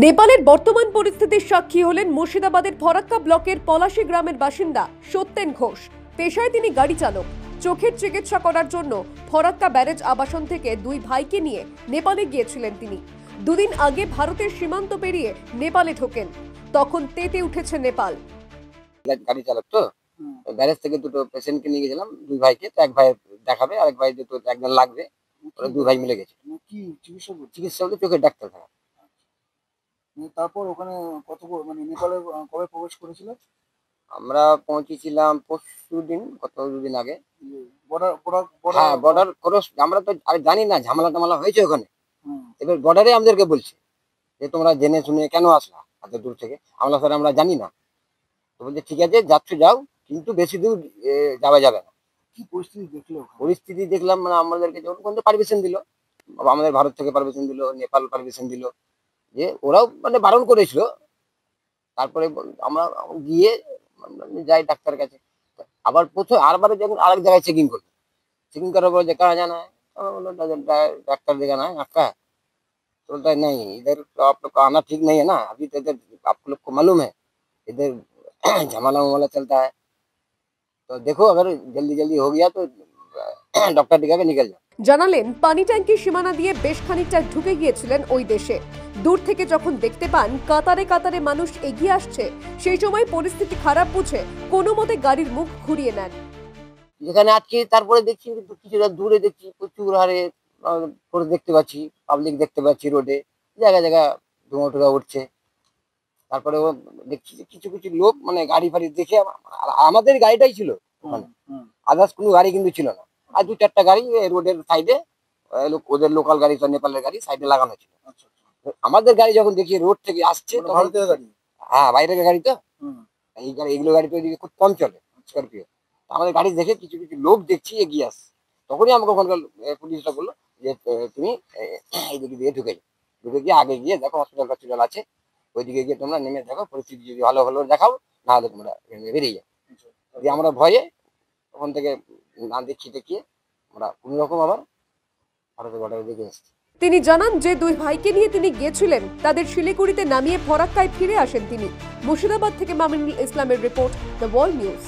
নেপালের বর্তমান পরিস্থিতির সাক্ষী হলেন মুর্শিদাবাদের ফরাক্কা ব্লকের পলাশী গ্রামের বাসিন্দা সত্যেন ঘোষ। পেশায় তিনি গাড়ি চালক। চোখের চিকিৎসা করার জন্য ফরাক্কা ব্যারেজ আবাসন থেকে দুই ভাইকে নিয়ে নেপালে গিয়েছিলেন তিনি। দুদিন আগে ভারতের সীমান্ত পেরিয়ে নেপালে ঢোকেন। তখন তেতে উঠেছে নেপাল। গাড়ি চালক তো ব্যারেজ থেকে দুটো পেশেন্টকে নিয়ে গেছিলাম, দুই ভাইকে। তো এক ভাই দেখাবে, আরেক ভাই দুটো একজন লাগবে। দুই ভাই মিলে গেছে। কি চিকিৎসা হলে চোখের ডাক্তার থাকা। তারপর ওখানে নেপালে কবে প্রবেশ করেছিল? আমরা পৌঁছেছিলাম গত দুদিন আগে। হ্যাঁ, বর্ডার ক্রস। আমরা তো আর জানি না ঝামেলা টামেলা হয়েছে ওখানে। এবার বর্ডারে আমাদেরকে বলছে যে তোমরা জেনে শুনে কেন আসলা এত দূর থেকে। আমরা স্যার আমরা জানি না। তো বলছে ঠিক আছে, যাচ্ছ যাও, কিন্তু বেশি দূর যাওয়া যাবে না। কি পরিস্থিতি দেখলো? পরিস্থিতি দেখলাম, আমাদেরকে যখন পারমিশন দিল, আমাদের ভারত থেকে পারমিশন দিল, নেপাল পারমিশন দিল, যে ওরাও বারণ করেছিল। তারপরে আমরা গিয়ে যাই ডাক্তার কাছে। আবার আরবারে যখন আরেক জায়গায় চেকিং করার পর যে কারা জানা डॉक्टर देखा ना आपका, तो बोलता है नहीं इधर तो आप लोग का आना ठीक नहीं है ना, अभी तो इधर आप लोग को मालूम है इधर झमाला वमाला चलता है, तो देखो अगर जल्दी जल्दी हो गया तो डॉक्टर दिखा के निकल जाओ। জানালেন পানি ট্যাঙ্কি সীমানা দিয়ে বেশ খানিকটা ঢুকে গিয়েছিলেন ওই দেশে। দূর থেকে যখন দেখতে পান কাতারে কাতারে মানুষ এগিয়ে আসছে, সেই সময় পরিস্থিতি খারাপ বুঝে কোনো মতে গাড়ির মুখ ঘুরিয়ে নেন। যেখানে আজকে তারপরে দেখছি কিছুটা দূরে দেখছি প্রচুর হারে করে দেখতে পাচ্ছি, পাবলিক দেখতে পাচ্ছি, রোডে জায়গা জায়গা ধোঁয়া টোয়া উঠছে। তারপরে দেখছি কিছু কিছু লোক গাড়ি ফাড়ি দেখে, আমাদের গাড়িটাই ছিল ওখানে, আদার্স কোনো গাড়ি কিন্তু ছিল না। আর দু চারটা গাড়ি রোডের সাইডে, ওদের লোকাল গাড়ি, নেপালের গাড়ি সাইডে লাগানো ছিল। আমাদের গাড়ি যখন দেখি রোড থেকে আসছে, ভারতীয় গাড়ি, হ্যাঁ বাইরের গাড়ি তো, এই গাড়ি এগুলো গাড়ি তো খুব কম চলে, স্করপিও। আমাদের গাড়ি দেখে কিছু কিছু লোক দেখছি এগিয়ে আসছে। তখনই আমাকে ওখানকার পুলিশরা বললো যে তুমি এইদিকে দিয়ে ঢুকে গিয়ে আগে গিয়ে দেখো হসপিটাল আছে, ওইদিকে গিয়ে তোমরা নেমে দেখো, পরিস্থিতি যদি ভালো হলো দেখাও, না হলে তোমরা বেরিয়ে যাও। যদি আমরা ভয়ে ওখান থেকে না দেখিয়ে আমরা কোনো রকম আবার ভারতের বর্ডারে দিকে এসেছি। তিনি জানান যে দুই ভাইকে নিয়ে তিনি গিয়েছিলেন, তাদের শিলিগুড়িতে নামিয়ে ফরাক্কায় ফিরে আসেন তিনি। মুর্শিদাবাদ থেকে মামিনুল ইসলামের রিপোর্ট, দ্য ওয়ার্ল্ড নিউজ।